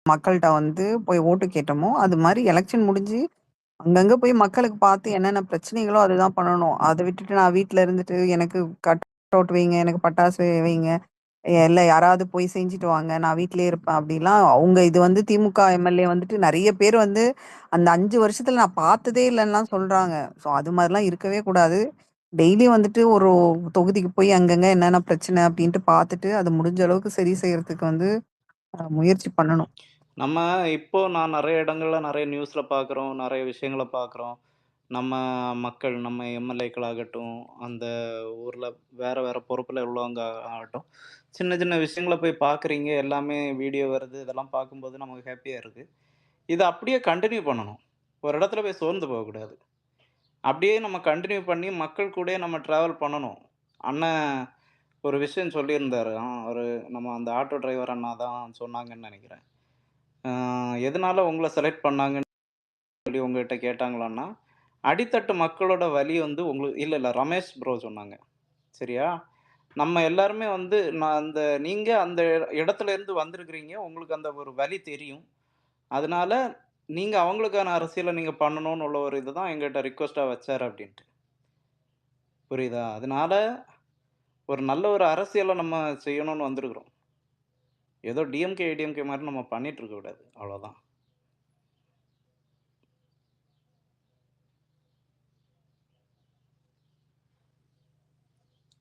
மக்கள்ட்ட வந்து போய் ஓட்டு கேட்டோமோ, அது மாரி எலக்ஷன் முடிஞ்சு அங்கங்க போய் மக்களுக்கு பார்த்து என்னென்ன பிரச்சனைகளோ அதுதான் பண்ணணும். அத விட்டுட்டு நான் வீட்ல இருந்துட்டு எனக்கு கட் அவுட் வைங்க, எனக்கு பட்டாசு வைங்க, இல்ல யாராவது போய் செஞ்சுட்டு வாங்க, நான் வீட்லயே இருப்பேன் அப்படிலாம் அவங்க இது வந்து திமுக எம்எல்ஏ வந்துட்டு நெறைய பேர் வந்து அந்த 5 வருஷத்துல நான் பார்த்ததே இல்லன்னுலாம் சொல்றாங்க. ஸோ அது மாரிலாம் இருக்கவே கூடாது. டெய்லியும் வந்துட்டு ஒரு தொகுதிக்கு போய் அங்கங்க என்னென்ன பிரச்சனை அப்படின்ட்டு பார்த்துட்டு, அது முடிஞ்ச அளவுக்கு சரி செய்யறதுக்கு வந்து முயற்சி பண்ணணும். நம்ம இப்போ நான் நெறைய இடங்கள்ல நெறைய நியூஸ்ல பார்க்குறோம். நெறைய விஷயங்கள பார்க்குறோம். நம்ம மக்கள், நம்ம எம்எல்ஏக்கள் ஆகட்டும், அந்த ஊர்ல வேற வேற பொறுப்புல உள்ளவங்க ஆகட்டும், சின்ன சின்ன விஷயங்கள போய் பார்க்குறீங்க. எல்லாமே வீடியோ வருது. இதெல்லாம் பார்க்கும்போது நமக்கு ஹேப்பியா இருக்கு. இத அப்படியே கன்டின்யூ பண்ணணும். ஒரு இடத்துல போய் சோர்ந்து போகக்கூடாது. அப்படியே நம்ம கன்டின்யூ பண்ணி மக்கள் கூடயே நம்ம டிராவல் பண்ணணும். அண்ணன் ஒரு விஷயம் சொல்லியிருந்தாரு. ஒரு நம்ம அந்த ஆட்டோ டிரைவர் அண்ணா தான் சொன்னாங்கன்னு நெனைக்கிறேன். ஆ எதனால உங்கள செலக்ட் பண்ணாங்கன்னு சொல்லி உங்ககிட்ட கேட்டாங்களான்னா, அடித்தட்டு மக்களோட வலி வந்து இல்ல, இல்ல ரமேஷ் ப்ரோ சொன்னாங்க. சரியா? நம்ம எல்லாருமே வந்து நீங்க அந்த இடத்துல இருந்து வந்திருக்கிறீங்க. உங்களுக்கு அந்த ஒரு வலி தெரியும். அதனால நீங்க அவங்களுக்கான அரசியல நீங்க பண்ணணும்னு உள்ள ஒரு இதுதான் எங்கட்ட ரிக்வெஸ்ட்டா வச்சாரு அப்டின்ட்டு. புரியுதா? அதனால ஒரு நல்ல ஒரு அரசியல நம்ம செய்யணும்னு வந்திருக்கிறோம். ஏதோ டிஎம்கே, ஏடிஎம்கே மாரி நம்ம பண்ணிட்டு இருக்க கூடாது. அவ்வளோதான்.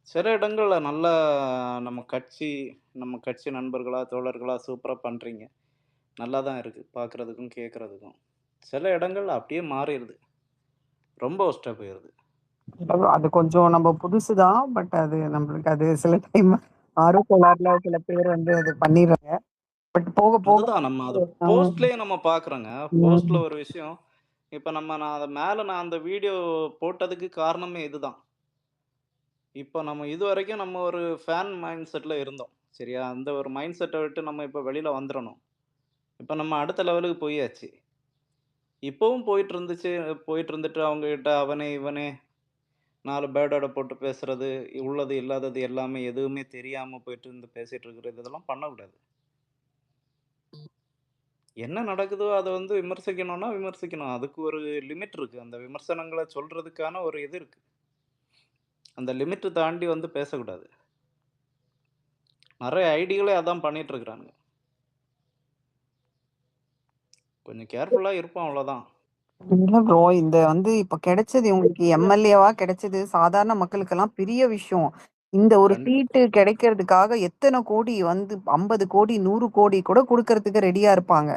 சில இடங்கள்ல நல்லா நம்ம கட்சி நண்பர்களா, தோழர்களா சூப்பரா பண்றீங்க. நல்லா தான் இருக்கு. பார்க்கறதுக்கும், கேட்கறதுக்கும். சில இடங்கள்ல அப்படியே மாறிருது. ரொம்ப வொர்ஸ்ட்டா போயிருது. அது கொஞ்சம் நம்ம புதுசு தான். பட் அது நம்மளுக்கு அது சில டைம் ஆர்வ கோளாறுல சில பேர் வந்து அது பண்ணிர்றாங்க. பட் போக போக அதுதான் நம்ம அத அ போஸ்ட்லயே நம்ம பார்க்குறோங்க. போஸ்ட்ல ம். ஒரு விஷயம். இப்ப நான் அந்த வீடியோ போட்டதுக்கு காரணமே இதுதான். இப்ப நம்ம இதுவரைக்கும் நம்ம ஒரு ஃபேன் மைண்ட் செட்ல இருந்தோம். சரியா? அந்த ஒரு மைண்ட் செட்ட விட்டு நம்ம இப்ப வெளில வந்துரணும். இப்ப நம்ம அடுத்த லெவலுக்கு போயாச்சு. இப்பவும் போயிட்டு இருந்துட்டு அவங்ககிட்ட அவனே, இவனே 4 பேடோட போட்டு பேசுறது, உள்ளது இல்லாதது எல்லாமே எதுவுமே தெரியாம போயிட்டு இருந்து பேசிட்டு இருக்கிறது, இதெல்லாம் பண்ணக்கூடாது. என்ன நடக்குதோ அத வந்து விமர்சிக்கணும்னா விமர்சிக்கணும். அதுக்கு ஒரு லிமிட் இருக்கு. அந்த விமர்சனங்கள சொல்றதுக்கான ஒரு இது இருக்கு. அந்த லிமிட்ட தாண்டி வந்து பேசக்கூடாது. நெறைய ஐடிகளே அதான் பண்ணிட்டு இருக்கிறானுங்க. கொஞ்சம் கேர்ஃபுல்லா இருப்போம் அவ்வளோதான். இல்ல ப்ரோ. இந்த வந்து இப்ப கிடைச்சது இவங்களுக்கு எம்எல்ஏவா கிடைச்சது சாதாரண மக்களுக்கெல்லாம் பெரிய விஷயம். இந்த ஒரு கண்டிப்பா. சீட்டு கிடைக்கிறதுக்காக எத்தன கோடி வந்து 50 கோடி, 100 கோடி கூட குடுக்கறதுக்கு ரெடியா இருப்பாங்க.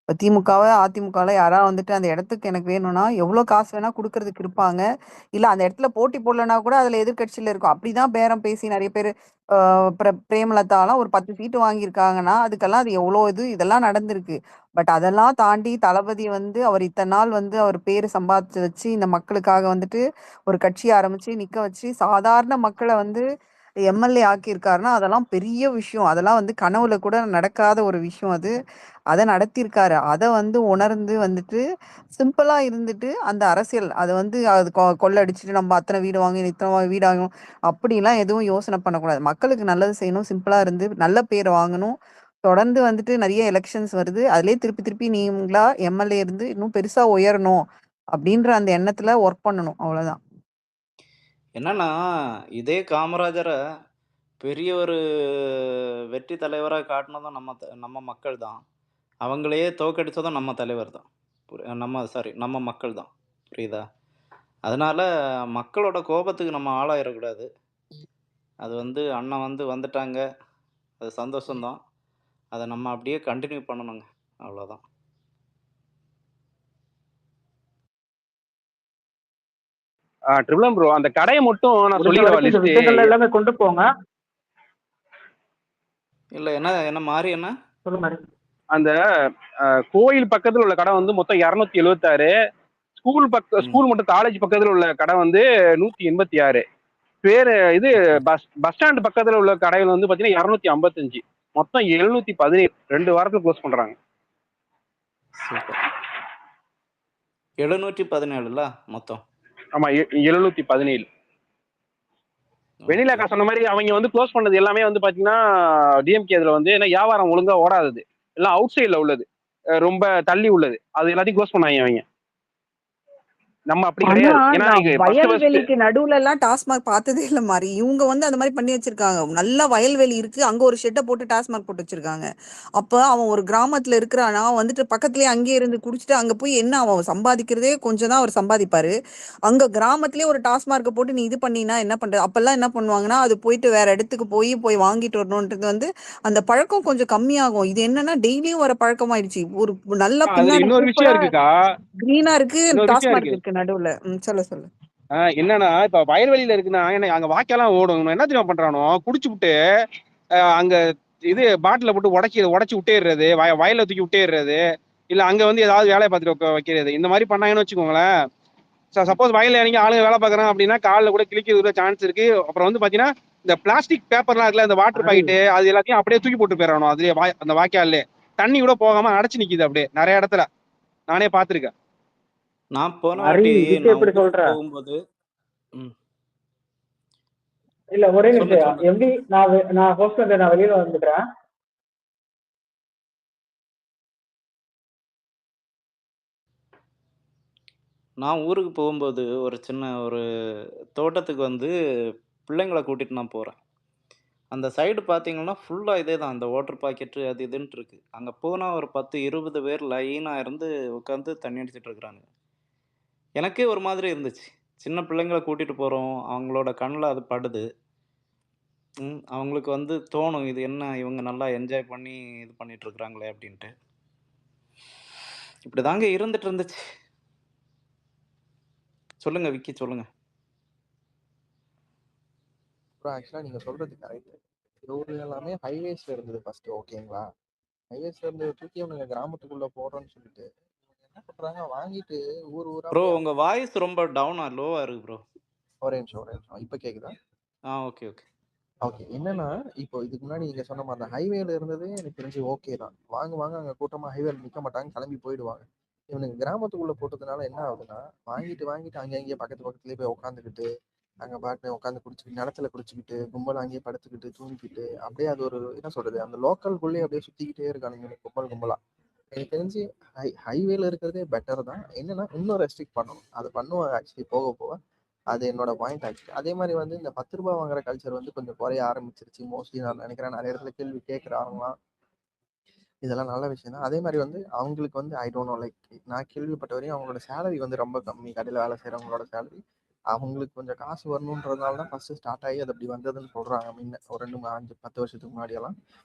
இப்ப திமுகவ, அதிமுகல யாராவது வந்துட்டு அந்த இடத்துக்கு எனக்கு வேணும்னா, எவ்ளோ காசு வேணா குடுக்கறதுக்கு இருப்பாங்க. இல்ல அந்த இடத்துல போட்டி போடலனா கூட அதுல எதிர்க்கட்சியில இருக்கும். அப்படிதான் பேரம் பேசி நெறைய பேரு அ பிரேமலதாலாம் ஒரு 10 சீட்டு வாங்கியிருக்காங்கன்னா, அதுக்கெல்லாம் அது எவ்ளோ இதெல்லாம் நடந்திருக்கு. பட் அதெல்லாம் தாண்டி தளபதி வந்து அவர் இத்தன நாள் வந்து அவர் பேரு சம்பாதிச்சு வச்சு, இந்த மக்களுக்காக வந்துட்டு ஒரு கட்சி ஆரம்பிச்சு, நிக்க வச்சு, சாதாரண மக்கள வந்து எம்எல்ஏ ஆக்கியிருக்காருன்னா, அதெல்லாம் பெரிய விஷயம். அதெல்லாம் வந்து கனவுல கூட நடக்காத ஒரு விஷயம் அது. அத நடத்தியிருக்காரு. அத வந்து உணர்ந்து வந்துட்டு, சிம்பிளா இருந்துட்டு, அந்த அரசியல் அத வந்து அது கொள்ளடிச்சுட்டு நம்ம அத்தன வீடு வாங்கணும், இத்தன வீடு வாங்கணும், அப்படிலாம் எதுவும் யோசனை பண்ணக்கூடாது. மக்களுக்கு நல்லது செய்யணும், சிம்பிளா இருந்து நல்ல பேர் வாங்கணும். தொடர்ந்து வந்துட்டு நெறைய எலக்ஷன்ஸ் வருது. அதிலயே திருப்பி திருப்பி நீங்களா எம்எல்ஏ இருந்து இன்னும் பெருசா உயரணும், அப்படின்ற அந்த எண்ணத்துல ஒர்க் பண்ணணும். அவ்வளோதான். என்னன்னா, இதே காமராஜர பெரிய ஒரு வெற்றி தலைவரா காட்டுனதும் நம்ம மக்கள் தான். அவங்களையே தோற்கடிச்சதும் நம்ம தலைவர் தான். நம்ம மக்கள் தான். புரியுதா? அதனால மக்களோட கோபத்துக்கு நம்ம ஆளாயிறக்கூடாது. அது வந்து அண்ணன் வந்துட்டாங்க. அது சந்தோஷம் தான். அத நம்ம அப்படியே கன்டின்யூ பண்ணணுங்க. அவ்வளோதான். ட்ரிபிளம் ப்ரோ அந்த கடையை மட்டும் நான் முடிஞ்ச சொல்லிக்கிறவா வரைக்கும் இந்த லிஸ்ட். விஷயங்கள்ல எல்லாமே கொண்டு போங்க. இல்ல என்ன என்ன மாறி என்ன? சொல்லுங்க மாதிரி. அந்த கோயில் பக்கத்துல உள்ள கடை வந்து மொத்தம் 276. ம். ஸ்கூல் மட்டும் காலேஜ் பக்கத்துல உள்ள கடை வந்து 186. பேரு இது ஓகே. பஸ் ஸ்டாண்ட் பக்கத்துல உள்ள கடைகள் வந்து பாத்தீங்கன்னா 255. மொத்தம் 717. 2 வாரத்துல க்ளோஸ் பண்றாங்க. சூப்பர். 717ல மொத்தம். ஆமா 717. வெண்ணிலா ஓகே. அக்கா சொன்ன மாதிரி அவங்க வந்து க்ளோஸ் பண்ணது எல்லாமே வந்து பாத்தீங்கன்னா டிஎம்கே இதுல வந்து ஏன்னா வியாபாரம் ஒழுங்கா ஓடாதது. எல்லாம் அவுட் சைட்ல உள்ளது, ரொம்ப தள்ளி உள்ளது, அது எல்லாத்தையும் க்ளோஸ் பண்ணாங்க அவங்க. நம்ம அப்படி ஆனா கிடையாது. ஏன்னா நான் இங்க ஃபர்ஸ்ட் வயல்வெளிக்கு நடுவுல எல்லாம் டாஸ்மாக் பார்த்ததே இல்ல மாதிரி. இவங்க வந்து அந்த மாதிரி பண்ணி வச்சிருக்காங்க. நல்ல வயல்வெளி இருக்கு, அங்க ஒரு ஷெட்டை போட்டு டாஸ்மாக் போட்டு வச்சிருக்காங்க. அப்ப அவன் ஒரு கிராமத்துல இருக்கிறானா வந்துட்டு பக்கத்துலயே அங்கேயே இருந்து குடிச்சிட்டு அங்க போய் என்ன அவன் சம்பாதிக்கிறதே கொஞ்சம் தான் அவர் சம்பாதிப்பாரு. அங்க கிராமத்திலேயே ஒரு டாஸ்மார்க்கை போட்டு நீ இது பண்ணினா என்ன பண்றது? அப்பெல்லாம் என்ன பண்ணுவாங்கன்னா அது போயிட்டு வேற இடத்துக்கு போய் வாங்கிட்டு வரணுன்றது வந்து அந்த பழக்கம் கொஞ்சம் கம்மியாகும். இது என்னன்னா டெய்லியும் வர பழக்கமாயிடுச்சு. ஒரு நல்ல அதுல பின்னாடி இன்னொரு விஷயம் சூப்பரா இருக்குக்கா, கிரீனா இருக்கு, இன்னொரு விஷயம் டாஸ்மார்க் இருக்கு. இருக்கு நடுவுல. சொல்லு. என்னன்னா இப்ப வயல்வெளியில இருக்குன்னா என்ன அங்க வாய்க்காலாம் ஓடும், என்ன தெரியுமா பண்றானோ, குடிச்சு விட்டு அங்க இது பாட்டில போட்டு உடைச்சு விட்டேறது, வயல்ல தூக்கி விட்டேறது, இல்ல அங்க வந்து ஏதாவது வேலையை பார்த்துட்டு வைக்கிறது. இந்த மாதிரி பண்ணாங்கன்னு வச்சுக்கோங்களேன். சப்போஸ் வயல்ல இறங்கி ஆளுங்க வேலை பார்க்கறான் அப்படின்னா காலில் கூட கிழிக்கிறது சான்ஸ் இருக்கு. அப்புறம் வந்து பாத்தீங்கன்னா இந்த பிளாஸ்டிக் பேப்பர்லாம் இருக்குல்ல, இந்த வாட்டர் பாக்கெட்டு, அது எல்லாத்தையும் அப்படியே தூக்கி போட்டு போயிடணும். அதுலயே அந்த வாய்க்காலே தண்ணி கூட போகாம அடைச்சு நிக்குது அப்படியே நிறைய இடத்துல, நானே பார்த்திருக்கேன். நான் போன ஹரி, வாட்டி இதுக்கு நான் எப்படி ஊருக்கு சொல்ற? போகும்போது ம், இல்ல ஒரே சொல்லு நிமிஷம். சொல்லு. எப்படி நான் ஹோஸ்ட் வந்து நான் வெளியில வந்துக்கிறேன். நான் ஊருக்கு போகும்போது ஒரு சின்ன ஒரு தோட்டத்துக்கு வந்து பிள்ளைங்கள கூட்டிட்டு நான் போறேன். அந்த சைடு பார்த்தீங்கன்னா, ஃபுல்லா இதே தான். அந்த வாட்டர் பாக்கெட்டு அது இதுன்ட்டு இருக்கு. அங்க போனா ஒரு 10, 20 பேர் லைனா இருந்து உட்காந்து தண்ணி அடிச்சிட்டு இருக்கிறானுங்க. எனக்கே ஒரு மாதிரி இருந்துச்சு. சின்ன பிள்ளைங்கள கூட்டிட்டு போறோம். அவங்களோட கண்ல அது படுது. அவங்களுக்கு வந்து தோணும், இது என்ன இவங்க நல்லா என்ஜாய் பண்ணி இது பண்ணிட்டு இருக்கிறாங்களே அப்படின்ட்டு. இப்படிதாங்க இருந்துட்டு இருந்துச்சு. சொல்லுங்க விக்கி சொல்லுங்க. ஆக்சுவலா நீங்க சொல்றது கரெக்ட். ஊர்ல எல்லாமே ஹைவேஸ்ல இருந்தது ஃபர்ஸ்ட், ஓகேங்களா? ஹைவேஸ்ல இருந்து தூக்கி அவனுங்க கிராமத்துக்குள்ள போறோம்னு சொல்லிட்டு என்ன பண்றாங்க, வாங்கிட்டு ஊரா ப்ரோ போய் உங்க வாய்ஸ் ரொம்ப டவுனா லோவா இருக்கு ப்ரோ. ஒரே நிமிஷம் இப்ப கேக்குதா? Okay okay. ஓகே. என்னன்னா இப்போ இதுக்கு முன்னாடி நீங்க சொன்ன மாதிரி ஹைவேல இருந்தது எனக்கு தெரிஞ்சு ஓகே தான். வாங்க அங்க கூட்டமா ஹைவேல நிக்க மாட்டாங்க, கிளம்பி போயிடுவாங்க. இவனுக்கு கிராமத்துக்குள்ள போட்டதுனால என்ன ஆகுதுன்னா, வாங்கிட்டு அங்கங்கே பக்கத்துலயே போய் உட்காந்துக்கிட்டு அங்க பாட்டு உட்காந்து குடிச்சுக்கிட்டு நிலத்துல குடிச்சுக்கிட்டு கும்பல் அங்கேயே படுத்துக்கிட்டு தூங்கிக்கிட்டு அப்படியே அது ஒரு என்ன சொல்றது, அந்த லோக்கல்குள்ளேயே அப்படியே சுத்திக்கிட்டே இருக்கானுங்க கும்பலா. எனக்கு தெரிஞ்சு ஹைவேல இருக்கிறதே பெட்டர் தான். என்னன்னா இன்னும் ரெஸ்ட்ரிக்ட் பண்ணணும், அது பண்ணுவாங்க ஆக்சுவலி போக போக. அது என்னோட பாயிண்ட் ஆச்சு. அதே மாதிரி வந்து இந்த 10 ரூபாய் வாங்குற கல்ச்சர் வந்து கொஞ்சம் குறைய ஆரம்பிச்சிருச்சு மோஸ்ட்லி. நான் நினைக்கிறேன் நிறைய இடத்துல கேள்வி கேட்குறாங்களாம், இதெல்லாம் நல்ல விஷயம் தான். அதே மாதிரி வந்து அவங்களுக்கு வந்து ஐ டோன்ட் நோ, லைக் நான் கேள்விப்பட்ட வரையும் அவங்களோட சேலரி வந்து ரொம்ப கம்மி. கடையில் வேலை செய்கிறவங்களோட சேலரி அவங்களுக்கு கொஞ்சம் காசு வரணுன்றதுனால தான் ஃபர்ஸ்ட் ஸ்டார்ட் ஆகி அது அப்படி வந்ததுன்னு சொல்றாங்க. முன்ன ஒரு 2 5 10 வருஷத்துக்கு முன்னாடியெல்லாம்.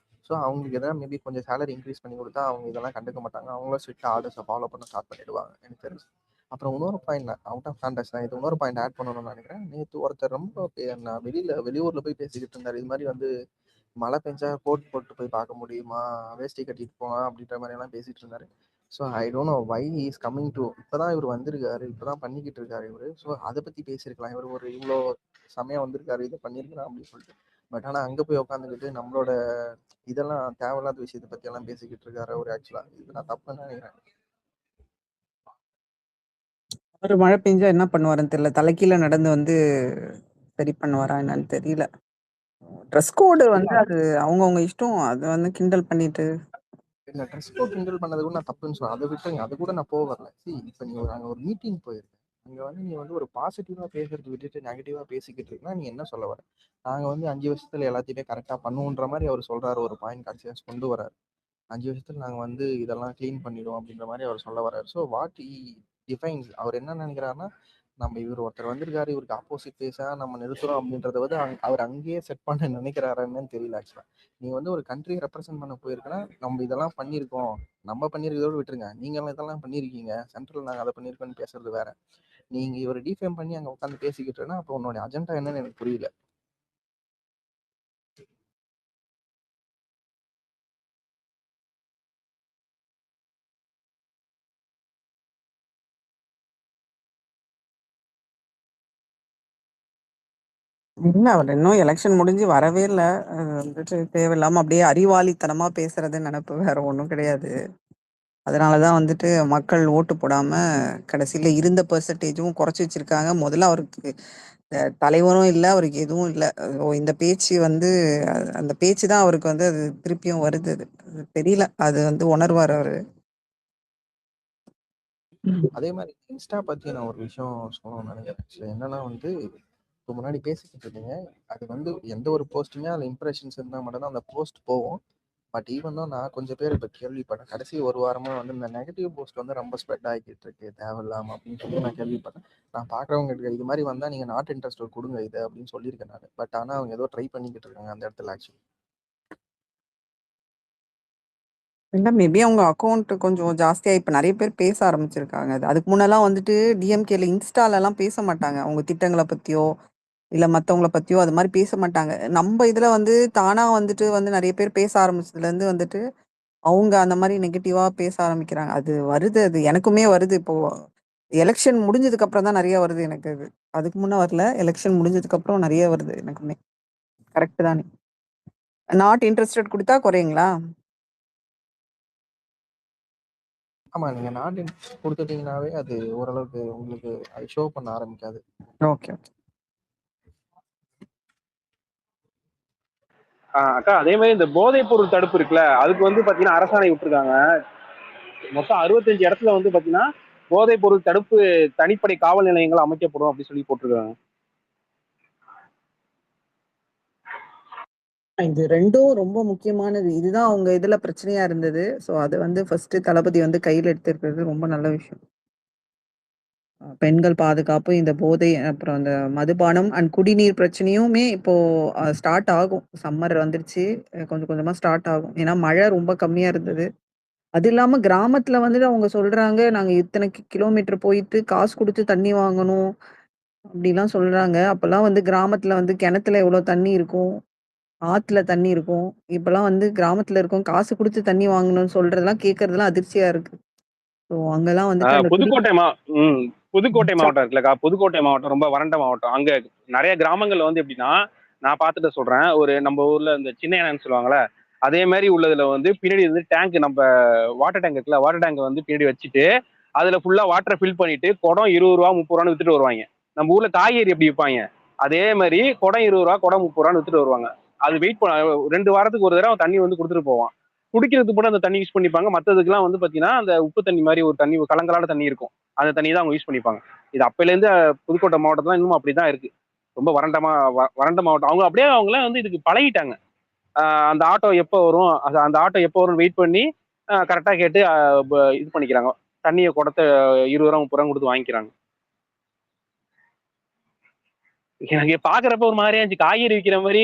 ஸோ அவங்களுக்கு எதாவது மேபி கொஞ்சம் சேலரி இன்க்ரீஸ் பண்ணி கொடுத்தா அவங்க இதெல்லாம் கண்டுக்க மாட்டாங்க, அவங்களும் ஸ்ட்ரிக்ட் ஆர்டர்ஸை ஃபாலோ பண்ண ஸ்டார்ட் பண்ணிடுவாங்க எனக்கு தெரிஞ்சு. அப்புறம் இன்னொரு பாயிண்ட், அவுட் ஆஃப் கான்டெக்ட் தான் இது, இன்னொரு பாயிண்ட் ஆட் பண்ணணும்னு நினைக்கிறேன். நேற்று ஒருத்தர் ரொம்ப நான் வெளியூர்ல போய் பேசிக்கிட்டு இருந்தார். இது மாதிரி வந்து மழை பெஞ்சா கோட் போட்டு போய் பார்க்க முடியுமா, வேஷ்டி கட்டிட்டு போகலாம் அப்படின்ற மாதிரி எல்லாம் பேசிட்டு இருந்தாரு. So I don't know why he is coming to, இப்போதான் இவர் வந்திருக்காரு, இப்போதான் பண்ணிக்கிட்டு இருக்காரு இவர். ஸோ அதை பத்தி பேசியிருக்கலாம். இவர் ஒரு இவ்வளோ சமயம் வந்திருக்காரு, இதை பண்ணியிருக்கலாம் அப்படின்னு சொல்லிட்டு. பட் ஆனால் அங்கே போய் உட்காந்துக்கிட்டு நம்மளோட இதெல்லாம் தேவையில்லாத விஷயத்தை பத்தி எல்லாம் பேசிக்கிட்டு இருக்காரு அவர். ஆக்சுவலா இது நான் தப்புன்னு நினைக்கிறேன். ஒரு மழை பெஞ்சா என்ன பண்ணுவாருன்னு தெரியல. தலைக்கீழ நடந்து வந்து சரி பண்ணுவாரா என்னன்னு தெரியல. ட்ரெஸ் கோடு வந்து அது அவங்கவுங்க இஷ்டம். அது வந்து கிண்டல் பண்ணிட்டு இல்லை, ட்ரெஸ் கோட் கிண்டல் பண்ணது கூட நான் தப்புன்னு சொல்லுவேன். அதை விட்டுருங்க, அது கூட நான் போக வரல. இப்போ நீ அங்கே ஒரு மீட்டிங் போயிருக்கேன், அங்கே வந்து நீ வந்து ஒரு பாசிட்டிவாக பேசுறது விட்டுட்டு நெகட்டிவாக பேசிக்கிட்டு இருக்குன்னா நீ என்ன சொல்ல வர? நாங்கள் வந்து 5 வருஷத்துல எல்லாத்தையுமே கரெக்டாக பண்ணுவோன்ற மாதிரி அவர் சொல்றாரு. ஒரு பாயிண்ட் கடைசியாக கொண்டு வராரு, 5 வருஷத்துல நாங்கள் வந்து இதெல்லாம் க்ளீன் பண்ணிடுவோம் அப்படின்ற மாதிரி அவர் சொல்ல வர்றாரு. ஸோ வாட் இ டிஃபைன்ஸ், அவர் என்ன நினைக்கிறாருன்னா, நம்ம இவர் ஒருத்தர் வந்திருக்காரு, இவருக்கு ஆப்போசிட் பேசா நம்ம நிறுத்துறோம் அப்படின்றத வந்து அவர் அங்கேயே செட் பண்ண நினைக்கிறாருன்னு தெரியல. ஆக்சுவலா நீ வந்து ஒரு கண்ட்ரியை ரெப்ரசென்ட் பண்ண போயிருக்கனா, நம்ம இதெல்லாம் பண்ணியிருக்கோம், நம்ம பண்ணியிருக்கிறதோடு விட்டுருங்க, நீங்க இதெல்லாம் பண்ணியிருக்கீங்க, சென்ட்ரல் நாங்கள் அதை பண்ணியிருக்கோம்னு பேசுறது வேற. நீங்க இவர் டிஃபேம் பண்ணி அங்கே உட்காந்து பேசிக்கிட்டுனா அப்போ உன்னோட அஜெண்டா என்னன்னு எனக்கு புரியல. இல்ல. அவர் இன்னும் எலெக்ஷன் முடிஞ்சு வரவே இல்ல. அது வந்துட்டு தேவையில்லாம அப்படியே அறிவாளித்தனமா பேசுறது நினைப்பு, வேற ஒண்ணும் கிடையாது. அதனாலதான் வந்துட்டு மக்கள் ஓட்டு போடாம கடைசியில இருந்த பெர்சன்டேஜும் குறைச்சி வச்சிருக்காங்க. முதல்ல அவருக்கு தலைவரும் இல்ல, அவருக்கு எதுவும் இல்ல. இந்த பேச்சு வந்து அந்த பேச்சு தான் அவருக்கு வந்து அது திருப்பியும் வருது. அது தெரியல. அது வந்து உணர்வாரு அவரு. அதே மாதிரி இன்ஸ்டா பத்தி நான் ஒரு விஷயம் சொல்லணும்னு நினைக்கிறேன். என்னன்னா வந்து இப்போ முன்னாடி பேசிக்கிட்டு இருந்தீங்க, அது வந்து எந்த ஒரு போஸ்ட்டுமே அதில் இம்ப்ரெஷன்ஸ் இருந்தால் மட்டும்தான் அந்த போஸ்ட் போகும். பட் ஈவன் தான் நான் கொஞ்சம் பேர் இப்போ கேள்விப்பட்டேன். கடைசி ஒரு வாரமாக வந்து இந்த நெகட்டிவ் போஸ்ட் வந்து ரொம்ப ஸ்ப்ரெட் ஆகிக்கிட்டு இருக்கு தேவையில்லாமல் அப்படின்னு சொல்லி நான் கேள்விப்பட்டேன். நான் பார்க்குறவங்களுக்கு இது மாதிரி வந்தால் நீங்கள் நாட் இன்ட்ரெஸ்டட் கொடுங்க இது அப்படின்னு சொல்லியிருக்கேன் நான். பட் ஆனால் அவங்க ஏதோ ட்ரை பண்ணிக்கிட்டு இருக்காங்க அந்த இடத்துல ஆக்சுவலி. இல்ல மேபி அவங்க அக்கவுண்ட் கொஞ்சம் ஜாஸ்தியா இப்ப நெறைய பேர் பேச ஆரம்பிச்சிருக்காங்க. அதுக்கு முன்னலாம் வந்துட்டு டிஎம்கேல இன்ஸ்டாலலாம் பேச மாட்டாங்க. அவங்க திட்டங்கள பத்தியோ, இல்ல மத்தவங்கள பத்தியோ அது மாரி பேச மாட்டாங்க. நம்ப இதுல வந்து தானா வந்துட்டு வந்து நெறைய பேர் பேச ஆரம்பிச்சதுலேருந்து வந்துட்டு, அவங்க அந்த மாரி நெகட்டிவா பேச ஆரம்பிக்கிறாங்க. அது வருது. அது எனக்குமே வருது. இப்போ எலக்ஷன் முடிஞ்சதுக்கு அப்புறம் தான் நெறைய வருது எனக்கு அது. அதுக்கு முன்ன வரல. எலக்ஷன் முடிஞ்சதுக்கு அப்புறம் நெறைய வருது எனக்குமே. கரெக்ட் தானே? நாட் இன்ட்ரஸ்டட் குடுத்தா குறையுங்களா? ஆமாம், நீங்கள் நாட் இன்ட்ரெஸ்ட் கொடுத்துட்டீங்கன்னாவே அது ஓரளவுக்கு உங்களுக்கு அது ஷோ பண்ண ஆரம்பிக்காது. Okay, okay. அக்கா அதே மாதிரி இந்த போதைப் பொருள் தடுப்பு இருக்குல்ல, அதுக்கு வந்து பாத்தீங்கன்னா அரசாணை விட்டுருக்காங்க. மொத்தம் 65 இடத்துல வந்து பாத்தீங்கன்னா போதைப் பொருள் தடுப்பு தனிப்படை காவல் நிலையங்கள் அமைக்கப்படும் அப்படின்னு சொல்லி போட்டிருக்காங்க. இது 2ம் ரொம்ப முக்கியமானது. இதுதான் அவங்க இதுல பிரச்சனையா இருந்தது. ஸோ அது வந்து ஃபர்ஸ்ட் தளபதி வந்து கையில எடுத்திருக்கிறது ரொம்ப நல்ல விஷயம். பெண்கள் பாதுகாப்பு, இந்த போதை, அப்புறம் அந்த மதுபானம் அண்ட் குடிநீர் பிரச்சனையுமே இப்போ ஸ்டார்ட் ஆகும். சம்மர் வந்துருச்சு. கொஞ்சம் கொஞ்சமா ஸ்டார்ட் ஆகும். ஏன்னா மழை ரொம்ப கம்மியா இருந்தது. அது இல்லாம கிராமத்துல வந்துட்டு அவங்க சொல்றாங்க, நாங்க இத்தனை கிலோமீட்டர் போயிட்டு காசு குடுத்து தண்ணி வாங்கணும். அப்படிலாம் சொல்றாங்க. அப்பலாம் வந்து கிராமத்துல வந்து கிணத்துல எவ்வளோ தண்ணி இருக்கும். ஆத்துல தண்ணி இருக்கும். இப்பலாம் வந்து கிராமத்துல இருக்கோம். காசு குடுத்து தண்ணி வாங்கணும்னு சொல்றதெல்லாம் கேட்கறதெல்லாம் அதிர்ச்சியா இருக்கு. ஸோ அங்கலாம் வந்துட்டு அந்த புதுக்கோட்டை புதுக்கோட்டை ச மாவட்டம் இருக்குல்லக்கா, புதுக்கோட்டை மாவட்டம் ரொம்ப வறண்ட மாவட்டம். அங்க நிறைய கிராமங்கள்ல வந்து எப்படின்னா, நான் பார்த்துட்டு சொல்றேன், ஒரு நம்ம ஊர்ல இந்த சின்ன யானைன்னு சொல்லுவாங்கல்ல, அதே மாதிரி உள்ளதுல வந்து பின்னாடி வந்து டேங்க், நம்ம வாட்டர் டேங்க் இருக்குல்ல, வாட்டர் டேங்க் வந்து பின்னாடி வச்சுட்டு அதுல ஃபுல்லா வாட்டரை ஃபில் பண்ணிட்டு குடம் 20 ரூபா 30 ரூபான்னு வித்துட்டு வருவாங்க. நம்ம ஊர்ல காய்கறி எப்படி விற்பாங்க, அதே மாதிரி குடம் 20 ரூபா குடம் 30 ரூபான்னு வித்துட்டு வருவாங்க. அது வெயிட் பண்ண 2 வாரத்துக்கு ஒரு தடவை தண்ணி வந்து கொடுத்துட்டு போவான். குடிக்கிறதுக்கு கூட அந்த தண்ணி யூஸ் பண்ணிப்பாங்க. மற்றதுக்கெல்லாம் வந்து பாத்தீங்கன்னா அந்த உப்பு தண்ணி மாதிரி ஒரு தண்ணி, கலங்கலான தண்ணி இருக்கும். அந்த தண்ணி தான் அவங்க யூஸ் பண்ணிப்பாங்க. இது அப்பையிலேருந்து புதுக்கோட்டை மாவட்டத்துல இன்னும் அப்படிதான் இருக்கு. ரொம்ப வறண்ட மாவட்டம். அவங்க அப்படியே அவங்களாம் வந்து இதுக்கு பழகிட்டாங்க. அந்த ஆட்டோ எப்போ வரும், அந்த ஆட்டோ எப்போ வரும்னு வெயிட் பண்ணி கரெக்டாக கேட்டு இது பண்ணிக்கிறாங்க. தண்ணியை குடத்தை 20 ரூபா 30 ரூபா கொடுத்து வாங்கிக்கிறாங்க. எனக்கு பாக்குறப்ப ஒரு மாதிரியா இருந்துச்சு. காய்கறி விற்கிற மாதிரி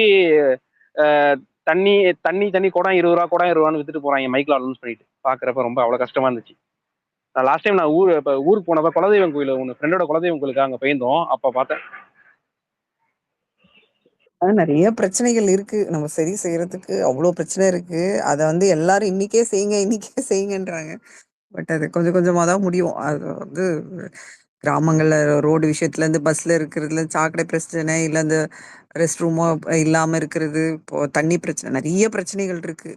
தண்ணி தண்ணி தண்ணி குடம் 20 ரூபா குடம் 20 ரூபான்னு வித்துட்டு போறாங்க மைக்ல அனௌன்ஸ் பண்ணிட்டு. பாக்குறப்ப ரொம்ப அவ்வளவு கஷ்டமா இருந்துச்சு. நான் லாஸ்ட் டைம் நான் ஊருக்கு போனப்ப குலதெய்வம் கோயில், ஒன்று ஃப்ரெண்டோட குலதெய்வம் கோயிலுக்கு அங்கே போயிருந்தோம். அப்ப பார்த்தேன். நெறைய பிரச்சனைகள் இருக்கு. நம்ம சரி செய்றதுக்கு அவ்ளோ பிரச்சனை இருக்கு. அத வந்து எல்லாரும் இன்னைக்கே செய்யுங்க, இன்னைக்கே செய்யுங்கன்றாங்க. பட் அது கொஞ்சம் கொஞ்சமா தான் முடியும். அது வந்து கிராமங்கள்ல ரோடு விஷயத்துலேருந்து, பஸ்ல இருக்கிறதுல சாக்கடை பிரச்சனை, இல்ல இந்த ரெஸ்ட் ரூமோ இல்லாம இருக்கிறது, இப்போ தண்ணி பிரச்சனை, நெறைய பிரச்சனைகள் இருக்கு.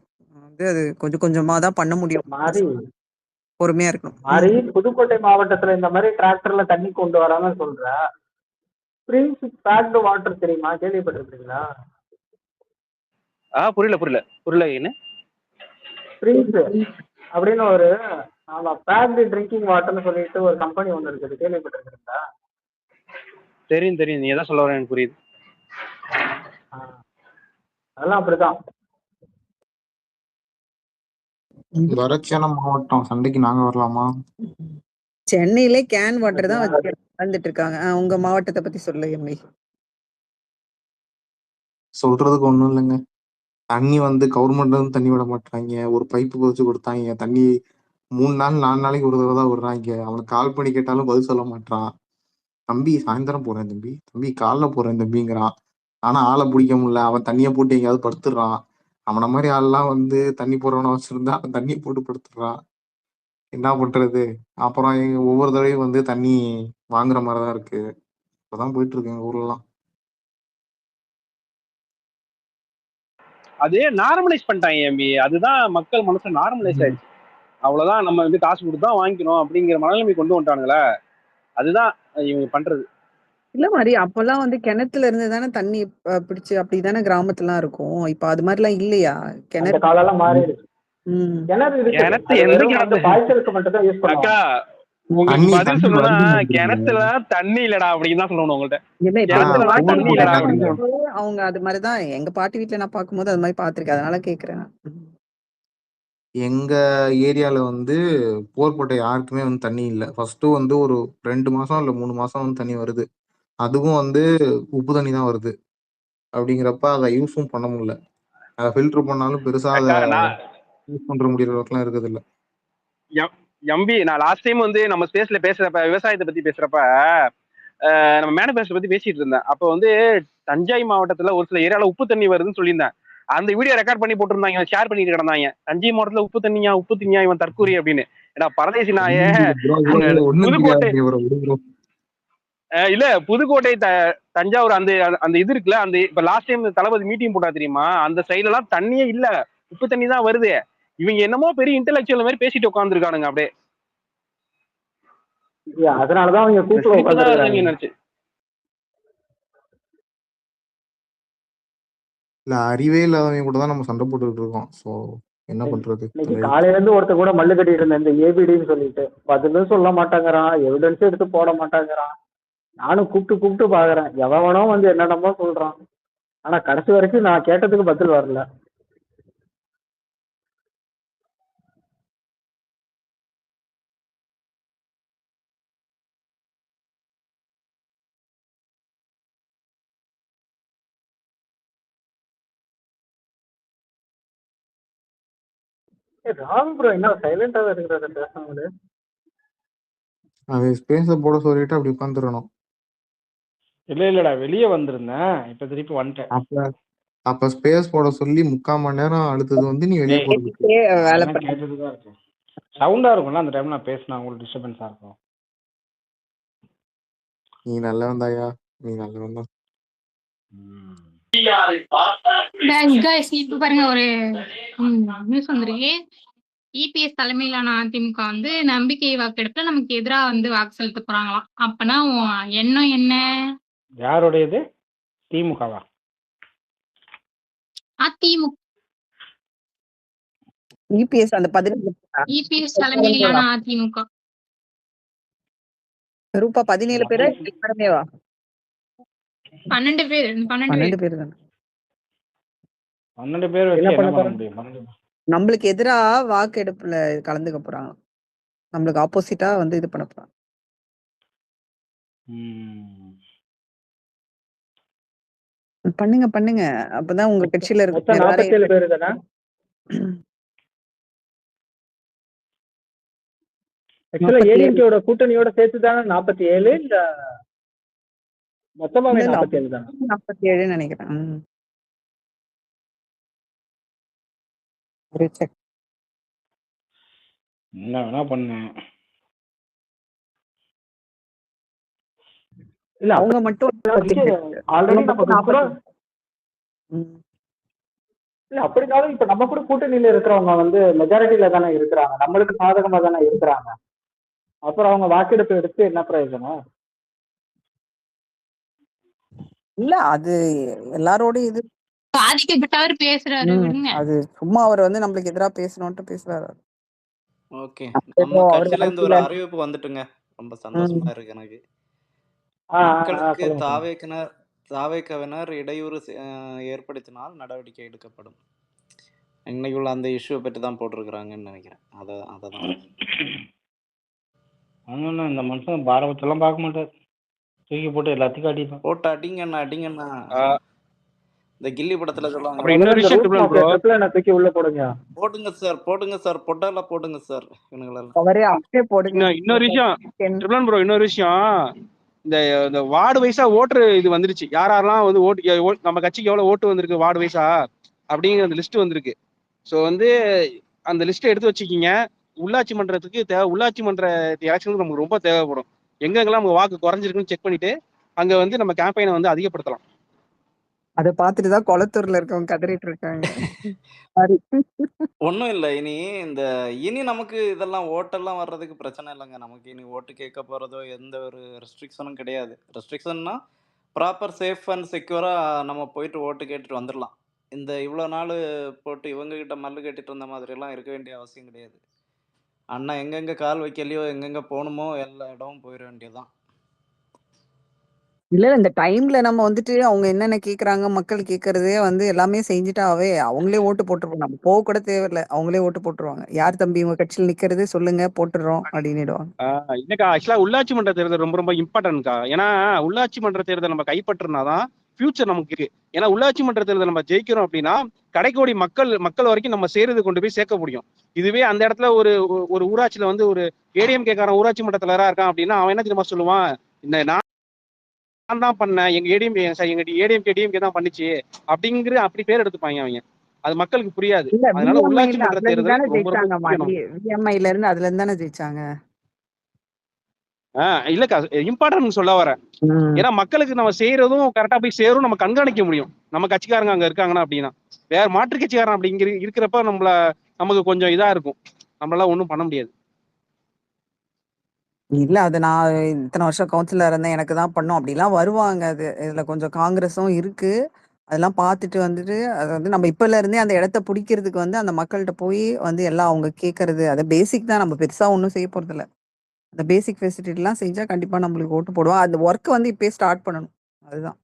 வந்து அது கொஞ்சம் கொஞ்சமா தான் பண்ண முடியும். மாறி பொறுமையா இருக்கணும். மாறி புதுக்கோட்டை மாவட்டத்துல இந்த மாதிரி டிராக்டர்ல தண்ணி கொண்டு வராம சொல்ற ஸ்ப்ரிங்ஸ் பேக்டு வாட்டர் தெரியுமா, கேள்விப்பட்டிருக்கீங்களா? புரியல புரியல புரியல என்ன ஸ்ப்ரிங்ஸ் அப்படின்னு ஒரு ஆமா பேக்டு ட்ரிங்கிங் வாட்டர்னு சொல்லிட்டு ஒரு கம்பெனி ஒன்று இருக்குது, கேள்விப்பட்டிருக்கீங்களா? தெரியும் தெரியும், நீ எதான் சொல்ல வர எனக்கு புரியுது. அதெல்லாம் அப்படிதான். வறட்சியான மாவட்டம், சண்டைக்கு நாங்க வரலாமா? சென்னையில கேன் வாட்டர் தான் வச்சு வாழ்ந்துட்டு இருக்காங்க. உங்க மாவட்டத்தை பத்தி சொல்லு எம்ஐ. சொல்றதுக்கு ஒண்ணும் இல்லைங்க. தண்ணி வந்து கவர்மெண்ட்ல இருந்து தண்ணி விட மாட்டாங்க. ஒரு பைப்பு பதிச்சு கொடுத்தாங்க. தண்ணி 3 நாள் 4 நாளைக்கு ஒரு தடவை தான் விடுறாங்க. அவனுக்கு கால் பண்ணி கேட்டாலும் பதில் சொல்ல மாட்டான். தம்பி சாயந்தரம் போறேன் தம்பி, தம்பி காலைல போறேன் தம்பிங்கிறான். ஆனா ஆளை பிடிக்க முடியல. அவன் தண்ணியை போட்டு எங்கேயாவது படுத்துடுறான். அவனை மாதிரி ஆள்லாம் வந்து தண்ணி போடுறவன வச்சிருந்தா அவன் தண்ணியை போட்டு படுத்துடுறான். என்ன பண்றது? அப்புறம் ஒவ்வொரு தடவையும் வந்து தண்ணி வாங்குற மாதிரிதான் இருக்கு. இப்பதான் போயிட்டு இருக்கு எங்க ஊர்லாம். அதே நார்மலைஸ் பண்ணிட்டாங்க எம்பி. அதுதான் மக்கள் மனசுல நார்மலைஸ் ஆயிடுச்சு. அவ்வளவுதான், நம்ம வந்து காசு கொடுத்து தான் வாங்கிக்கணும் அப்படிங்கிற மனநிலைமை கொண்டு வந்துட்டானுங்களே. அதுதான் இவங்க பண்றது. இல்ல மாரி அப்பல்லாம் வந்து கிணத்துல இருந்து தானே தண்ணி பிடிச்சு அப்படிதானே கிராமத்துலாம் இருக்கும். இப்ப அது மாதிரிலாம் இல்லையா? அந்த கிணறு. காலம்லாம் மாறிடுச்சு. ம். கிணறு இருக்குது, கிணத்து அது எந்த வெறும் வந்து கிணத்து பாய்ச்சலுக்கு மட்டும் தான் யூஸ் அக்கா பண்ணுவாங்க. உங்களுக்கு தண்ணி பதில் தண்ணி சொல்லணும்னா வருதுன்னு நினைக்கிறீங்க. கிணத்துல தண்ணி இல்லடா அப்படின்னு தான் சொல்லணும் உங்கள்ட்ட. இல்ல இப்ப கிணத்துல பாட்டி தண்ணி போர் இல்லடா வீட்லலாம் அப்படின்னு போட்டிருக்காங்க. சொல்லணும். வந்து அவங்க அது மாதிரிதான் எங்க பாட்டி வீட்ல நான் பார்க்கும்போது அது மாதிரி பார்த்திருக்கேன். அதனால கேக்குறேன். எங்க ஏரியால வந்து போர் போட்ட யாருக்குமே வந்து தண்ணி இல்லை. ஃபர்ஸ்ட் வந்து ஒரு 2 மாசம் இல்ல 3 மாசம் வந்து தண்ணி வருது. அதுவும் வந்து உப்பு தண்ணி தான் வருது. அப்படிங்கிறப்ப அதை யூஸும் பண்ண முடியல. அதை ஃபில்டர் பண்ணாலும் பெருசா அதை அக்கா நான் யூஸ் பண்ற முடியற அளவுக்குலாம் இருக்குது இல்ல. எம்பி நான் லாஸ்ட் டைம் வந்து நம்ம ஸ்பேஸ்ல பேசுறப்ப விவசாயத்தை பத்தி பேசுறப்ப நம்ம மேனிஃபெஸ்டோ பத்தி பேசிட்டு இருந்தேன். அப்போ வந்து தஞ்சை மாவட்டத்துல ஒரு சில ஏரியால உப்பு தண்ணி வருதுன்னு சொல்லியிருந்தேன். அந்த வீடியோ ரெக்கார்ட் பண்ணி போட்டிருந்தாங்க, ஷேர் பண்ணிட்டு கிடந்தாங்க. தஞ்சை மாவட்டத்துல உப்பு தண்ணியா இவன் தற்கூரி அப்படின்னு. ஏன்னா பரதேசி நாயே அங்க ஒண்ணும் புதுக்கோட்டை தெரியாது. இல்ல புதுக்கோட்டை தஞ்சாவூர் அந்த அந்த இது இருக்குல்ல, அந்த இப்ப லாஸ்ட் டைம் தளபதி மீட்டிங் போட்டா தெரியுமா, அந்த சைடுல எல்லாம் தண்ணியே இல்ல, உப்பு தண்ணி தான் வருது. இவங்க என்னமோ பெரிய இன்டெலெக்சுவல் மாதிரி பேசிட்டு உட்காந்துருக்கானுங்க அப்படியே. அதனாலதான் அவங்க கூட்டுல உட்காந்துருக்காங்க. நினைச்சு இல்ல அறிவே இல்லாதவங்க கூட தான் நம்ம சண்டை போட்டுக்கிட்டு இருக்கோம். சோ என்ன பண்றது? இன்னைக்கு காலையில இருந்து ஒருத்தர் கூட மல்லு கட்டிட்டு இருந்தேன், இந்த ஏபிடின்னு சொல்லிட்டு. பதிலும் சொல்ல மாட்டாங்கிறான், எவிடன்ஸும் எடுத்து போட மாட்டாங்கிறான். நானும் கூப்பிட்டு பாக்குறேன், எவனோ வந்து என்னென்னமோ சொல்றான். ஆனா கடைசி வரைக்கும் நான் கேட்டதுக்கு பதில் வரல. ராகுல் ப்ரோ என்ன சைலண்டாவே இருக்கிறாரு பேசாமலே? அது ஸ்பேஸ போட சொல்லிட்டு அப்படி உட்காந்துடணும். இல்லடா வெளியே வந்திருந்தேன், இப்ப திருப்பி வந்துட்டேன். அப்ப ஸ்பேஸ் போட சொல்லி 3/4 மணி நேரம் அடுத்தது வந்து நீ வெளியே போடுறது. வேலை கேட்டுட்டுதான் இருக்கேன். சவுண்டா இருக்கும்ல அந்த டைம் நான் பேசினா உங்களுக்கு டிஸ்டர்பன்ஸா இருக்கும். நீ நல்லவன் தாயா, நீ நல்லவன் தான். கைஸ் இப்ப பாருங்க ஒரு நியூஸ் வந்திருக்கு. இபிஎஸ் தலைமையிலான அதிமுக வந்து நம்பிக்கை வாக்கெடுப்புல நமக்கு எதிராக வந்து வாக்கு செலுத்த போறாங்களாம். அப்பனா எண்ணம் என்ன? யாருடையது? திமுகவா? அதிமுக இபிஎஸ் அந்த 17 இபிஎஸ் தலைமையிலான அதிமுக ரூபா 17 பேரா எல்லாருமேவா? 12 பேர் 12 பேர் தானே. 12 பேர் வச்சு என்ன பண்ண முடியும்? நம்மளுக்கு எதிரா வாக்கெடுப்புல கலந்துக்க போறாங்க. நம்மளுக்கு ஆப்போசிட்டா வந்து இது பண்ண போறாங்க. பண்ணுங்க அப்பதான் உங்க கட்சியில இருக்க 47 பேரு தானே. ஆக்சுவலா ஏடிஎம்கேயோட கூட்டணியோட சேர்த்து தானே 47, இல்ல மொத்தமாவே 47 தானே? 47 நினைக்கிறேன். என்ன வேணா பண்ணு. இல்ல அவங்க மட்டும் ஆல்ரெடி நம்ம இல்ல அப்படினாலும் இப்ப நம்ம கூட கூட்டணியில இருக்கிறவங்க வந்து மெஜாரிட்டியில தானே இருக்கிறாங்க, நம்மளுக்கு சாதகமா தானே இருக்கிறாங்க. அப்புறம் அவங்க வாக்கெடுப்பு எடுத்து என்ன பிரயோஜனம்? இல்ல அது எல்லாரோட இது பாதிக்கப்பட்டவர் பேசுறாரு. அது சும்மா அவர் வந்து நம்மளுக்கு எதிராக பேசணும்ட்டு பேசுறாரு. ஓகே, நம்ம கட்சியில இருந்து ஒரு அறிவிப்பு வந்துட்டுங்க. ரொம்ப சந்தோஷமா இருக்கு எனக்கு. மக்களுக்கு தாவேக்கவினர் இடையூறு ஏற்படுத்தினால் நடவடிக்கை எடுக்கப்படும். இன்னைக்கு உள்ள அந்த இஷ்யூ பற்றி தான் போட்டிருக்கிறாங்கன்னு நினைக்கிறேன். அதான் இந்த மனுஷன் பாரபட்சம்லாம் பார்க்க மாட்டார், தூக்கி போட்டு எல்லாத்தையும் காட்டிடுவான். போட்டு அடிங்கண்ணா. இந்த கில்லி படத்துல சொல்லுவாங்க, தூக்கி உள்ள போடுங்க. போடுங்க சார் பொட்டெல்லாம் போடுங்க சார். இன்னொரு விஷயம், இந்த வார்டு வைஸா ஓட்டு இது வந்துருச்சு. யாரெல்லாம் வந்து ஓட்டு, நம்ம கட்சிக்கு எவ்வளவு ஓட்டு வந்திருக்கு வார்டு வைஸா அப்படிங்கிற அந்த லிஸ்ட் வந்திருக்கு. ஸோ வந்து அந்த லிஸ்ட்டை எடுத்து வச்சுக்கிங்க. உள்ளாட்சி மன்றத்துக்கு உள்ளாட்சி மன்ற எலெக்ஷனுக்கு நமக்கு ரொம்ப தேவைப்படும். எங்கெங்கெல்லாம் நம்ம வாக்கு குறைஞ்சிருக்குன்னு செக் பண்ணிட்டு அங்க வந்து நம்ம கேம்பெயினை வந்து அதிகப்படுத்தலாம். அத பார்த்துட்டு தான் கொளத்தூர்ல இருக்கவங்க கதறிட்டு இருக்காங்க. சாரி. ஒண்ணும் இல்ல. இனி நமக்கு இதெல்லாம் ஓட்டெல்லாம் வர்றதுக்கு பிரச்சனை இல்லங்க. நமக்கு இனி ஓட்டு கேட்க போறதோ, எந்த ஒரு ரெஸ்ட்ரிக்ஷனும் கிடையாது. ரெஸ்ட்ரிக்ஷன்னா, ப்ராப்பர் சேஃப் அண்ட் செக்யூரா நம்ம போயிட்டு ஓட்டு கேட்டுட்டு வந்துரலாம். இவ்வளோ நாளு போட்டு இவங்க கிட்ட மல்லு கட்டிட்டு இருந்த மாதிரிலாம் இருக்க வேண்டிய அவசியம் கிடையாது. அண்ணா எங்கெங்க கால் வைக்கலையோ, எங்கெங்க போணுமோ எல்லா இடமும் போயிற வேண்டியது தான். இல்ல இந்த டைம்ல நம்ம வந்துட்டு அவங்க என்னென்ன கேட்குறாங்க, மக்கள் கேட்கறதே வந்து எல்லாமே செஞ்சுட்டாவே அவங்களே ஓட்டு போட்டுருவோம். நம்ம போக கூட தேவையில்ல. அவங்களே ஓட்டு போட்டுருவாங்க. யார் தம்பி உங்க கட்சியில நிக்கிறது சொல்லுங்க போட்டுடுறோம் அப்படின்னுடுவாங்க. இல்லக்கா ஆக்சுவலா உள்ளாட்சி மன்ற தேர்தல் ரொம்ப ரொம்ப இம்பார்ட்டன்ட்க்கா. ஏன்னா உள்ளாட்சி மன்ற தேர்தல் நம்ம கைப்பற்றினாதான் ஃபியூச்சர் நமக்கு இருக்கு. ஏன்னா உள்ளாட்சி மன்ற தேர்தல் நம்ம ஜெயிக்கிறோம் அப்படின்னா கடைக்கோடி மக்கள் வரைக்கும் நம்ம சேர்ந்து கொண்டு போய் சேர்க்க முடியும். இதுவே அந்த இடத்துல ஒரு ஊராட்சியில வந்து ஒரு ஏடிஎம்கே காரன் ஊராட்சி மன்ற தலைவரா இருக்கான் அப்படின்னா அவன் என்ன தெரியுமா சொல்லுவான், நான் தான் பண்ணேன், எங்க ஏடிஎம்கே டிஎம்கே தான் பண்ணிச்சு அப்படி பேர் எடுத்துப்பாங்க அவங்க. அது மக்களுக்கு புரியாது. இல்ல அதனால உள்ளாட்சி விஎம்ஐல மன்ற அதுல இருந்து தேர்தல் தானே ரொம்ப ரொம்ப ஜெயிச்சாங்கம்மா. முக்கியம். விஎம்ஐல இருந்து அதுல இருந்து தானே ஜெயிச்சாங்க. இல்லக்கா இம்பார்ட்டன்ட் சொல்ல வரேன். ஏன்னா மக்களுக்கு நம்ம செய்யறதும் கரெக்டா போய் சேரும், நம்ம கண்காணிக்க முடியும். நம்ம கட்சிக்காரங்க அங்க இருக்காங்கன்னா அப்படின்னா வேற மாற்று கட்சிக்காரன் அப்படி இருக்கிறப்ப நமக்கு கொஞ்சம் இதா இருக்கும். நம்மளால ஒண்ணும் பண்ண முடியாது. இல்ல அது நான் இத்தனை வருஷம் கவுன்சிலர் இருந்தேன் எனக்கு தான் பண்ணும் அப்படிலாம் வருவாங்க. அது இதுல கொஞ்சம் காங்கிரஸும் இருக்கு. அதெல்லாம் பார்த்துட்டு வந்துட்டு அது வந்து நம்ம இப்பல இருந்தே அந்த இடத்த பிடிக்கிறதுக்கு வந்து அந்த மக்கள்கிட்ட போய் வந்து எல்லாம் அவங்க கேட்கறது அது பேசிக் தான். நம்ம பெருசா ஒன்றும் செய்ய போறது இல்ல. அந்த பேசிக் ஃபெசிலிட்டிலாம் செஞ்சா கண்டிப்பா நம்மளுக்கு ஓட்டு போடுவோம். அந்த ஒர்க் வந்து இப்பயே ஸ்டார்ட் பண்ணணும். அதுதான்.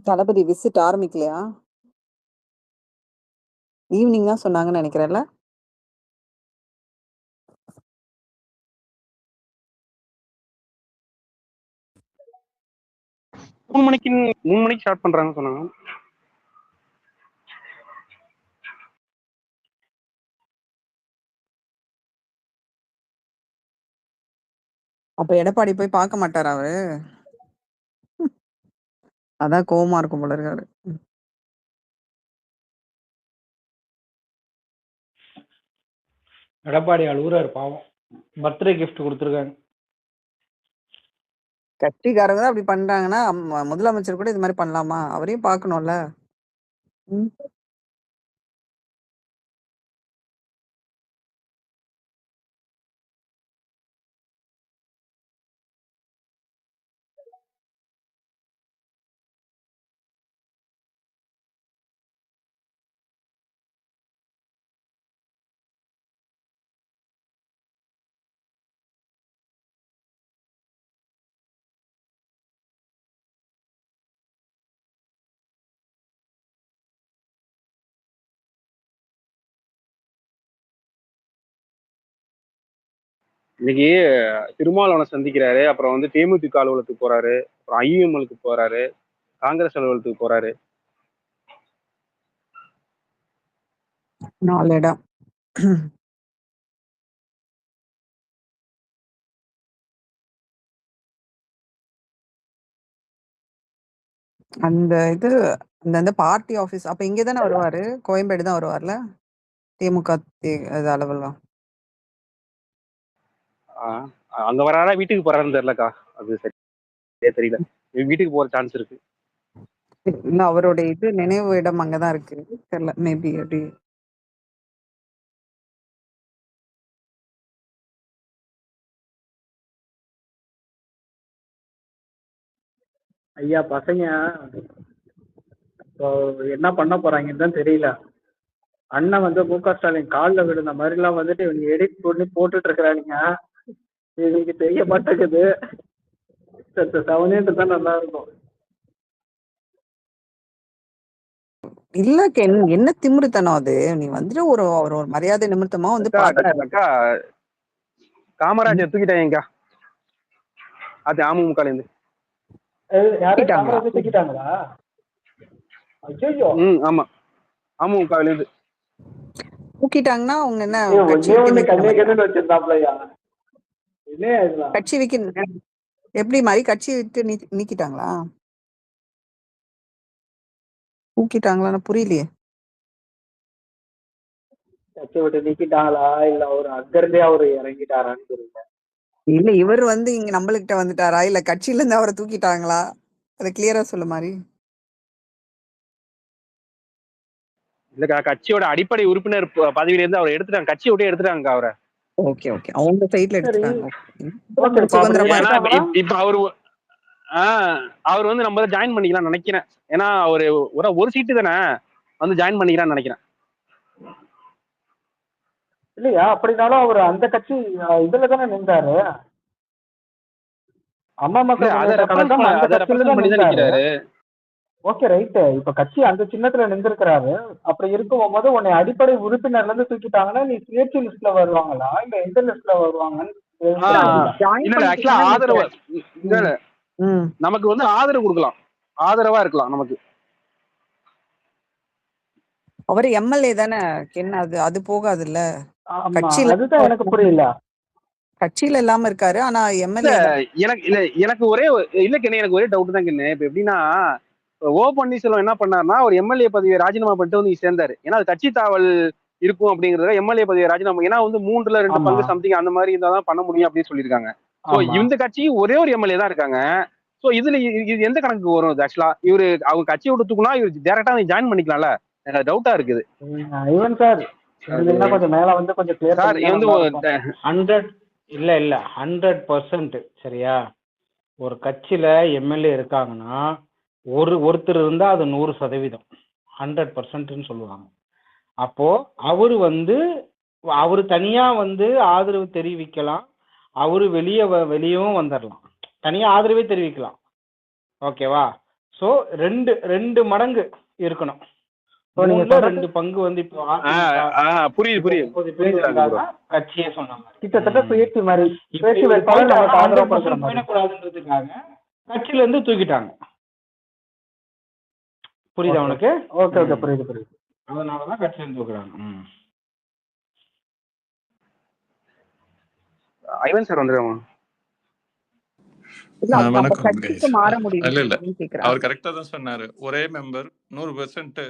தளபதி விசிட் ஆரம்பிக்கலையா? ஈவினிங் தான் சொன்னாங்கன்னு நினைக்கிறேன்ல. மூணு மணிக்கு ஸ்டார்ட் பண்றாங்கன்னு சொன்னாங்க. அப்ப எடப்பாடி போய் பார்க்க மாட்டாரா அவரு? அதான் கோவமா இருக்கும் போல இருக்காரு. எடப்பாடி அழுகுறாரு பாவம். பர்த்டே கிஃப்ட் கொடுத்துருக்காங்க. கட்சிக்காரங்க தான் அப்படி பண்றாங்கன்னா முதலமைச்சர் கூட இது மாதிரி பண்ணலாமா? அவரையும் பார்க்கணும்ல. ம். இன்னைக்கு திருமாவளவனை சந்திக்கிறாரு, அப்புறம் வந்து தேமுதிக அலுவலகத்துக்கு போறாரு, அப்புறம் ஐஎம்எலுக்கு போறாரு, காங்கிரஸ் அலுவலகத்துக்கு போறாரு. 4 இடம். அந்த பார்ட்டி ஆபீஸ் அப்ப இங்க தானே வருவாரு. கோயம்பேடு தான் வருவார்ல. திமுக அது அளவெல்லாம். அங்க வராரா வீட்டுக்கு போறாருன்னு தெரியலக்கா. அது சரியா தெரியல. வீட்டுக்கு போற சான்ஸ் இருக்கு. இல்ல அவரோட நினைவு இடம் அங்கதான் இருக்கு. தெரியல மேபி அப்படி. ஐயா பசங்க இப்போ என்ன பண்ண போறாங்கன்னு தான் தெரியல. அண்ணன் வந்து மு.க. ஸ்டாலின் காலில் விழுந்த மாதிரிலாம் வந்துட்டு இவங்க எடிட் பண்ணி போட்டுட்டு இருக்கிறானுங்க. இவங்களுக்கு தெரிய மாட்டேங்குது. செவனேட்டு தான் நல்லா இருக்கும். இல்ல என்ன திமிருத்தனம் அது? நீ வந்துட்டு ஒரு மரியாதை நிமித்தமா வந்து அக்கா காமராஜர் தூக்கிட்டாங்க. அது அமமுக இருந்து தூக்கிட்டாங்களா? ஐயோ. ஆமா அமமுக இருந்து தூக்கிட்டாங்கன்னா அவங்க என்ன கண்ணே கண்ணு வச்சிருந்தாப்லையா? இல்லையா இதெல்லாம்? கட்சி எப்படி மாதிரி கட்சி விட்டு நீக்கிட்டாங்களா? தூக்கிட்டாங்களான்னு புரியலையே. கட்சி விட்டு நீக்கிட்டாங்களா இல்ல அவரு அங்கிருந்தே அவரு இறங்கிட்டாரான்னு தெரியல. இல்ல இவர் வந்து இங்க நம்மளுக்கிட்ட வந்துட்டாரா இல்ல கட்சியில இருந்து அவரை தூக்கிட்டாங்களா? அதை கிளியரா சொல்ல மாதிரி. இல்லக்கா, கட்சியோட அடிப்படை உறுப்பினர் பதவியில இருந்து அவரை எடுத்துட்டாங்க, கட்சியை விட்டே எடுத்துட்டாங்க அவரை. ஓகே ஓகே, அவங்க சைட்ல சரி எடுத்துட்டாங்க. ஓகே சுதந்திரமா ஏன்னா இருக்கு. இப்ப அவர் வந்து நம்ம ஜாயின் பண்ணிக்கலாம் நினைக்கிறேன். ஏன்னா ஒரு சீட்டு தானே வந்து ஜாயின் பண்ணிக்கலாம்னு நினைக்கிறேன். இல்லையா அப்படின்னாலும் அவர் அந்த கட்சி இதுல தானே நின்றாரு. அம்மா மக்கள் முன்னேற்ற கழகம் அந்த கட்சியில தான் நின்றாரு. Okay right. இப்ப கட்சி அந்த சின்னத்துல நின்றுக்கிறாரு. அப்படி இருக்கும் போது உன்னை அடிப்படை உறுப்பினர்ல இருந்து தூக்கிட்டாங்கன்னா நீ சுயேட்சை லிஸ்ட்ல வருவாங்களா இல்ல எந்த லிஸ்ட்ல வருவாங்கன்னு ஆதரவு நமக்கு வந்து ஆதரவு கொடுக்கலாம், ஆதரவா இருக்கலாம் நமக்கு. அவரு எம்எல்ஏ தானே, என்ன அது போகாதுல்ல. அதுதான் எனக்கு புரியல. கட்சியில இல்லாம இருக்காரு ஆனா எம்எல்ஏ. எனக்கு ஒரே டவுட் தான். இப்ப எப்படின்னா ஓ பன்னீர்செல்வம் என்ன பண்ணாருன்னா ஒரு எம்எல்ஏ பதவியை ராஜினாமா பண்ணிட்டு வந்து சேர்ந்தாரு. ஏன்னா அது கட்சி தாவல் இருக்கும் அப்படிங்கறத எம்எல்ஏ பதவியை ராஜினாமா, ஏன்னா வந்து 3/2 பங்கு சம்திங் அந்த மாதிரி இருந்தாதான் பண்ண முடியும் அப்படின்னு சொல்லியிருக்காங்க. சோ இந்த கட்சியும் ஒரே ஒரு எம்எல்ஏ தான் இருக்காங்க. சோ இதுல இது எந்த கணக்கு வரும்? ஆக்சுவலா அவங்க கட்சியை விட்டு தூக்குனா இவர் டைரக்டா ஜாயின் பண்ணிக்கலாம்ல? எனக்கு டவுட்டா இருக்குது. ஈவன் சார் கொஞ்சம் மேல வந்து கொஞ்சம் கிளியர் சார் வந்து 100% சரியா? ஒரு கட்சியில எம்எல்ஏ இருக்காங்கன்னா ஒருத்தர் இருந்தா அது 100% 100%ன்னு சொல்லுவாங்க. அப்போ அவரு தனியா வந்து ஆதரவு தெரிவிக்கலாம், அவரு வெளியவும் வந்துடலாம், தனியா ஆதரவே தெரிவிக்கலாம். ஓகேவா? சோ ரெண்டு மடங்கு இருக்கணும். 2 பங்கு வந்து இப்போ புரியுது கட்சியே சொன்னாங்க. கிட்டத்தட்ட சுயேட்சை மாதிரி போயிடக்கூடாதுன்றதுக்காக கட்சியில இருந்து தூக்கிட்டாங்க. புரியுதா உனக்கு? ஓகே ஓகே புரியுது. அதனாலதான் கட்சியில இருந்து தூக்குறாங்க. ஐவன் சார் வந்துருவாங்க. மாற முடியும். இல்ல அவர் கரெக்டா தான் சொன்னாரு. ஒரே மெம்பர் 100%